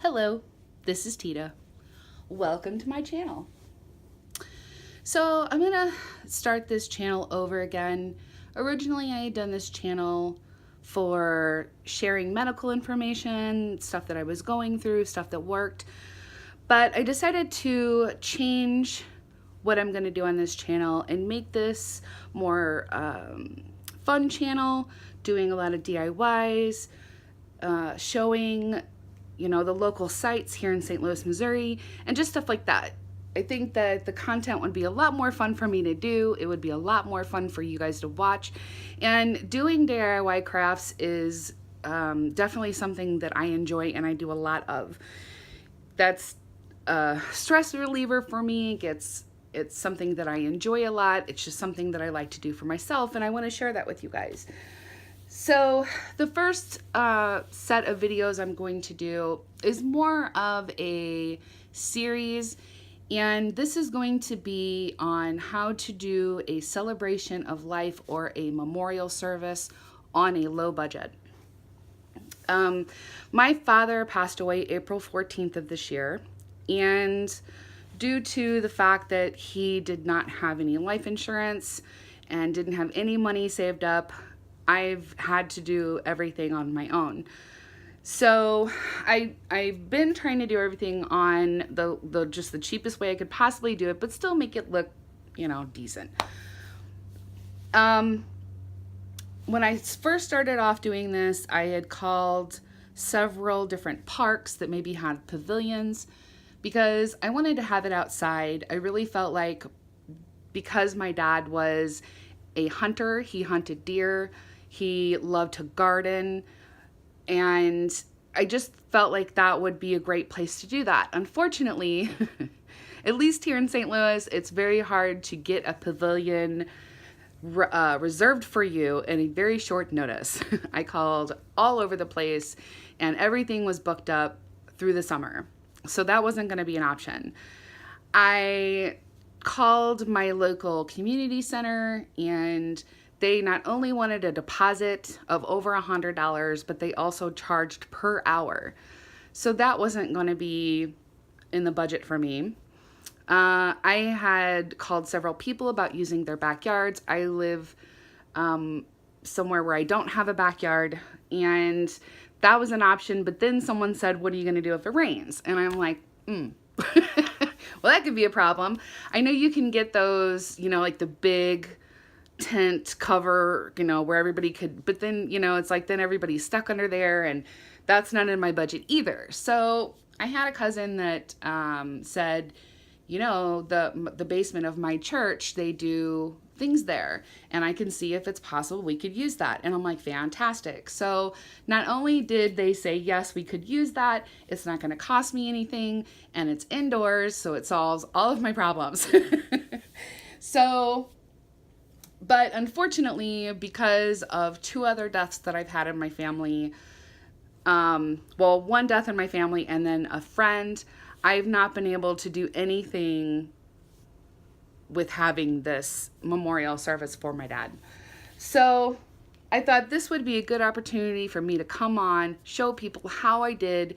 Hello, this is Tita. Welcome to my channel. So I'm gonna start this channel over again. Originally I had done this channel for sharing medical information, stuff that I was going through, stuff that worked, but I decided to change what I'm gonna do on this channel and make this more fun channel, doing a lot of DIYs, showing the local sites here in St. Louis, Missouri, and just stuff like that. I think that the content would be a lot more fun for me to do. It would be a lot more fun for you guys to watch. And doing DIY crafts is definitely something that I enjoy and I do a lot of. That's a stress reliever for me. It's something that I enjoy a lot. It's just something that I like to do for myself, and I want to share that with you guys. So the first set of videos I'm going to do is more of a series, and this is going to be on how to do a celebration of life or a memorial service on a low budget. My father passed away April 14th of this year, and due to the fact that he did not have any life insurance and didn't have any money saved up, I've had to do everything on my own. So I've been trying to do everything on the just the cheapest way I could possibly do it, but still make it look, decent. When I first started off doing this, I had called several different parks that maybe had pavilions because I wanted to have it outside. I really felt like because my dad was a hunter, he hunted deer, he loved to garden, and I just felt like that would be a great place to do that. Unfortunately, at least here in St. Louis, it's very hard to get a pavilion reserved for you in a very short notice. I called all over the place and everything was booked up through the summer. So that wasn't going to be an option. I called my local community center, and they not only wanted a deposit of over $100, but they also charged per hour. So that wasn't going to be in the budget for me. I had called several people about using their backyards. I live somewhere where I don't have a backyard, and that was an option. But then someone said, "What are you going to do if it rains?" And I'm like, well, that could be a problem. I know you can get those, like the big tent cover, where everybody could, but then, it's like then everybody's stuck under there, and that's not in my budget either. So I had a cousin that said, the basement of my church, they do things there, and I can see if it's possible we could use that. And I'm like, fantastic. So not only did they say, yes, we could use that, it's not going to cost me anything, and it's indoors, so it solves all of my problems. But unfortunately, because of two other deaths that I've had in my family, one death in my family and then a friend, I've not been able to do anything with having this memorial service for my dad. So I thought this would be a good opportunity for me to come on, show people how I did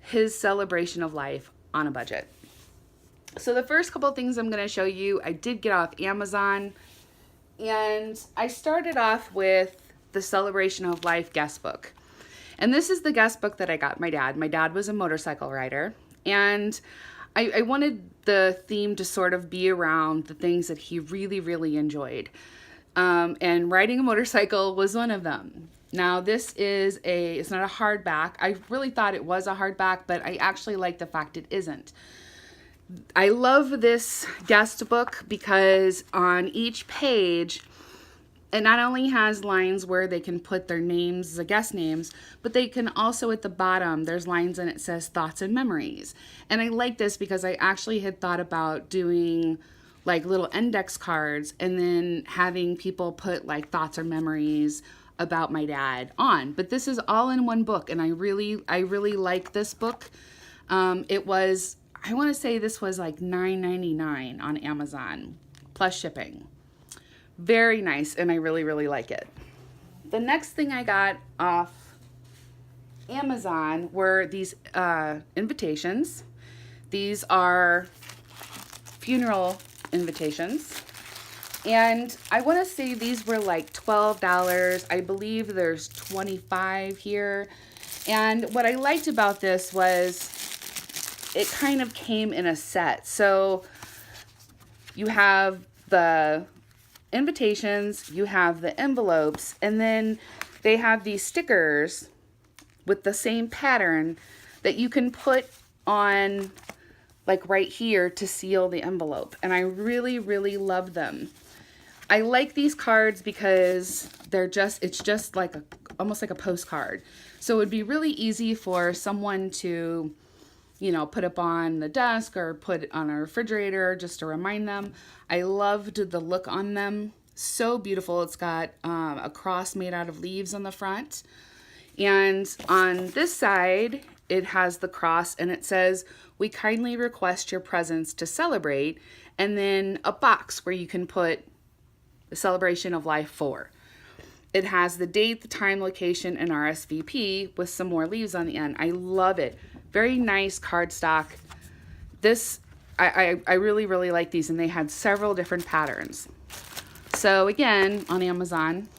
his celebration of life on a budget. So the first couple of things I'm going to show you, I did get off Amazon, and I started off with the Celebration of Life guest book. And this is the guest book that I got my dad. My dad was a motorcycle rider, and I wanted the theme to sort of be around the things that he really, really enjoyed. And riding a motorcycle was one of them. Now, this is it's not a hardback. I really thought it was a hardback, but I actually like the fact it isn't. I love this guest book because on each page, it not only has lines where they can put their names, the guest names, but they can also at the bottom, there's lines and it says thoughts and memories. And I like this because I actually had thought about doing like little index cards and then having people put like thoughts or memories about my dad on. But this is all in one book, and I really like this book. I want to say this was like $9.99 on Amazon plus shipping. Very nice, and I really, really like it. The next thing I got off Amazon were these invitations. These are funeral invitations. And I want to say these were like $12. I believe there's 25 here. And what I liked about this was it kind of came in a set. So you have the invitations, you have the envelopes, and then they have these stickers with the same pattern that you can put on like right here to seal the envelope. And I really, really love them. I like these cards because it's just like almost like a postcard. So it would be really easy for someone to, put up on the desk or put it on a refrigerator just to remind them. I loved the look on them. So beautiful. It's got a cross made out of leaves on the front. And on this side, it has the cross and it says, "We kindly request your presence to celebrate." And then a box where you can put the celebration of life for. It has the date, the time, location, and RSVP with some more leaves on the end. I love it. Very nice cardstock. This, I really, really like these, and they had several different patterns. So again, on Amazon,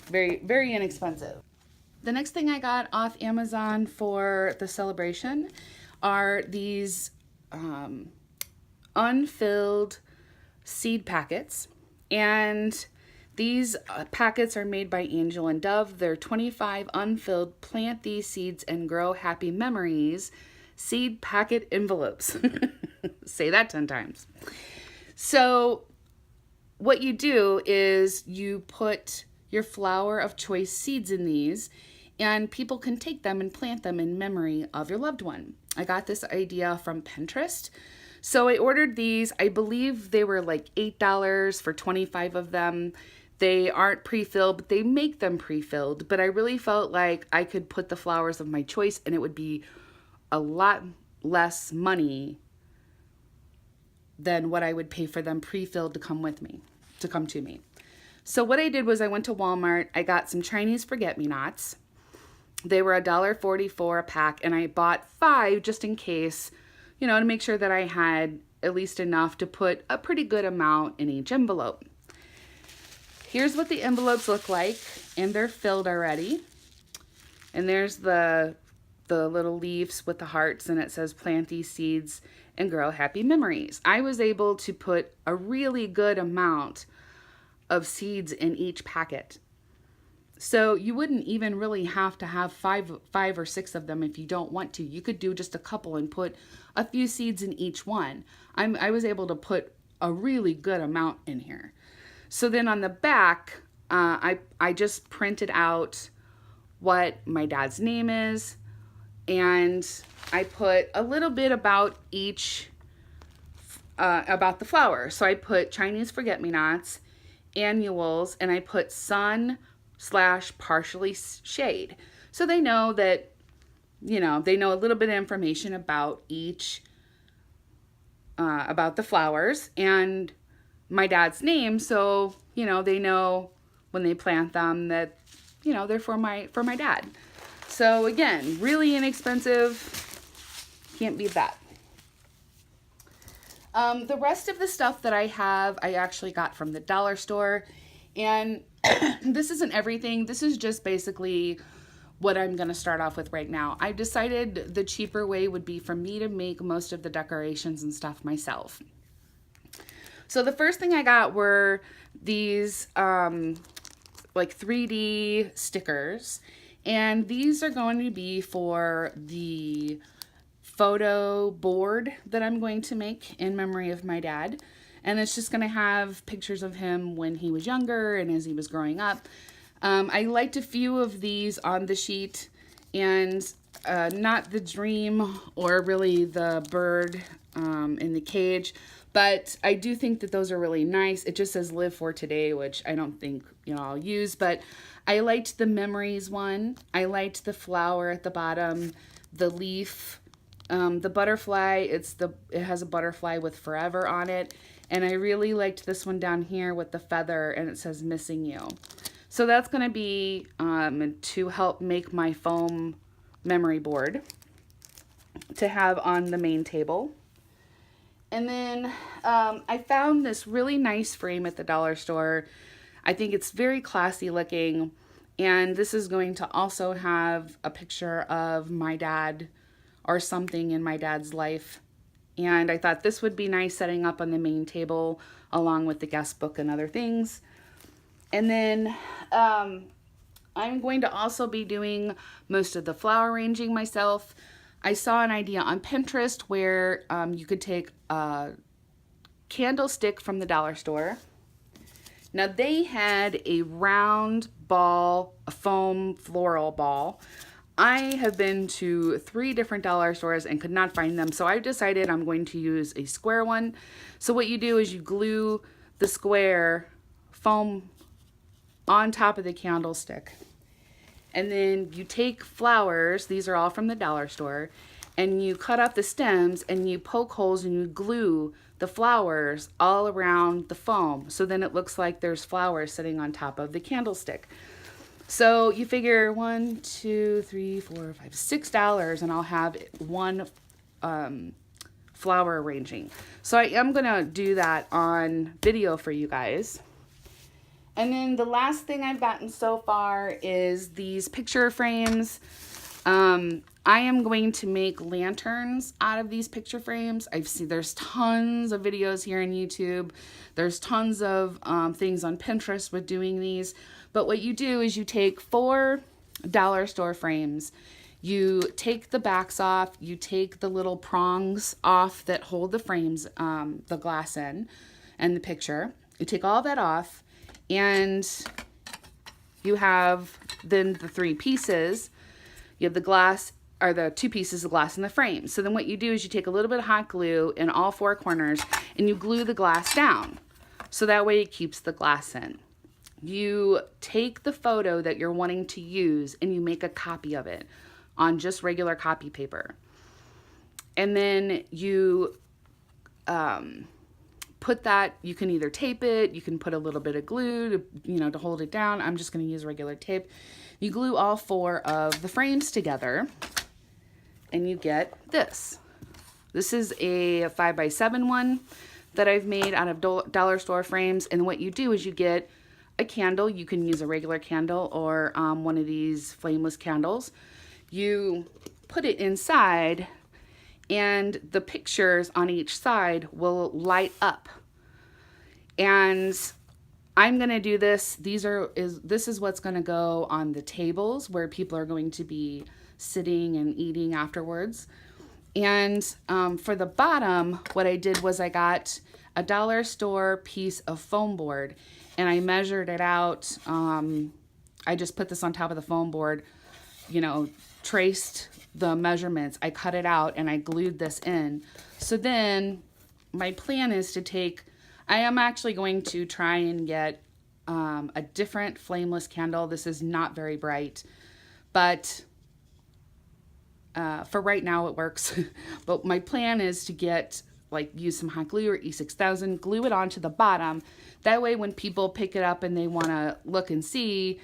very, very inexpensive. The next thing I got off Amazon for the celebration are these unfilled seed packets. And these packets are made by Angel and Dove. They're 25 unfilled plant these seeds and grow happy memories seed packet envelopes. Say that 10 times. So what you do is you put your flower of choice seeds in these, and people can take them and plant them in memory of your loved one. I got this idea from Pinterest. So I ordered these. I believe they were like $8 for 25 of them. They aren't pre-filled, but they make them pre-filled. But I really felt like I could put the flowers of my choice and it would be a lot less money than what I would pay for them pre-filled to come to me. So what I did was I went to Walmart. I got some Chinese forget-me-nots. They were $1.44 a pack, and I bought 5 just in case, to make sure that I had at least enough to put a pretty good amount in each envelope. Here's what the envelopes look like, and they're filled already. And there's the little leaves with the hearts, and it says plant these seeds and grow happy memories. I was able to put a really good amount of seeds in each packet. So you wouldn't even really have to have five or 6 of them if you don't want to. You could do just a couple and put a few seeds in each one. I was able to put a really good amount in here. So then on the back, I just printed out what my dad's name is, and I put a little bit about each, about the flower. So I put Chinese forget-me-nots, annuals, and I put sun/partially shade. So they know that, they know a little bit of information about each, about the flowers and my dad's name. So, they know when they plant them that, they're for my dad. So again, really inexpensive. Can't beat that. The rest of the stuff that I have, I actually got from the dollar store. And this isn't everything. This is just basically what I'm going to start off with right now. I decided the cheaper way would be for me to make most of the decorations and stuff myself. So the first thing I got were these like 3D stickers. And these are going to be for the photo board that I'm going to make in memory of my dad. And it's just going to have pictures of him when he was younger and as he was growing up. I liked a few of these on the sheet, and not the dream or really the bird in the cage, but I do think that those are really nice. It just says live for today, which I don't think I'll use, but I liked the memories one. I liked the flower at the bottom, the leaf, the butterfly. It has a butterfly with forever on it. And I really liked this one down here with the feather, and it says missing you. So that's going to be to help make my foam memory board to have on the main table. And then I found this really nice frame at the dollar store. I think it's very classy looking. And this is going to also have a picture of my dad or something in my dad's life. And I thought this would be nice setting up on the main table along with the guest book and other things. And then I'm going to also be doing most of the flower arranging myself. I saw an idea on Pinterest where you could take a candlestick from the dollar store. Now they had a round ball, a foam floral ball. I have been to 3 different dollar stores and could not find them, so I've decided I'm going to use a square one. So what you do is you glue the square foam on top of the candlestick. And then you take flowers, these are all from the dollar store, and you cut up the stems and you poke holes and you glue the flowers all around the foam. So then it looks like there's flowers sitting on top of the candlestick. So you figure $1, 2, 3, 4, 5, $6, and I'll have one flower arranging. So I am gonna do that on video for you guys. And then the last thing I've gotten so far is these picture frames. I am going to make lanterns out of these picture frames. There's tons of videos here on YouTube. There's tons of things on Pinterest with doing these. But what you do is you take 4 dollar store frames. You take the backs off. You take the little prongs off that hold the frames, the glass in, and the picture. You take all that off. And you have then the 3 pieces. You have the glass, or the 2 pieces of glass in the frame. So then what you do is you take a little bit of hot glue in all 4 corners and you glue the glass down. So that way it keeps the glass in. You take the photo that you're wanting to use and you make a copy of it on just regular copy paper. And then you put that, you can either tape it, you can put a little bit of glue to hold it down. I'm just going to use regular tape. You glue all 4 of the frames together and you get this. This is a 5x7 one that I've made out of dollar store frames. And what you do is you get a candle. You can use a regular candle or one of these flameless candles. You put it inside and the pictures on each side will light up. And I'm going to do this. This is what's going to go on the tables where people are going to be sitting and eating afterwards. And for the bottom, what I did was I got a dollar store piece of foam board and I measured it out. I just put this on top of the foam board, traced the measurements. I cut it out and I glued this in. So then my plan is I am actually going to try and get a different flameless candle. This is not very bright, but for right now it works. But my plan is to use some hot glue or E6000, glue it onto the bottom. That way when people pick it up and they want to look and see,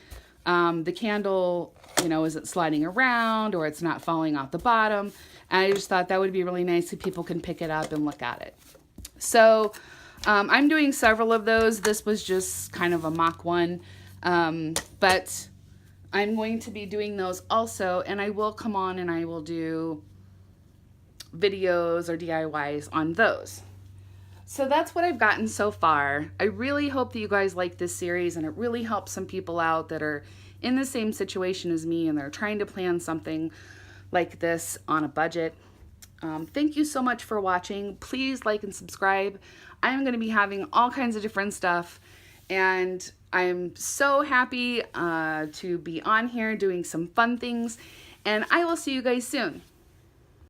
the candle, isn't sliding around or it's not falling off the bottom. And I just thought that would be really nice if people can pick it up and look at it. So I'm doing several of those. This was just kind of a mock one. But I'm going to be doing those also. And I will come on and I will do videos or DIYs on those. So that's what I've gotten so far. I really hope that you guys like this series and it really helps some people out that are in the same situation as me and they're trying to plan something like this on a budget. Thank you so much for watching. Please like and subscribe. I'm going to be having all kinds of different stuff and I'm so happy to be on here doing some fun things, and I will see you guys soon.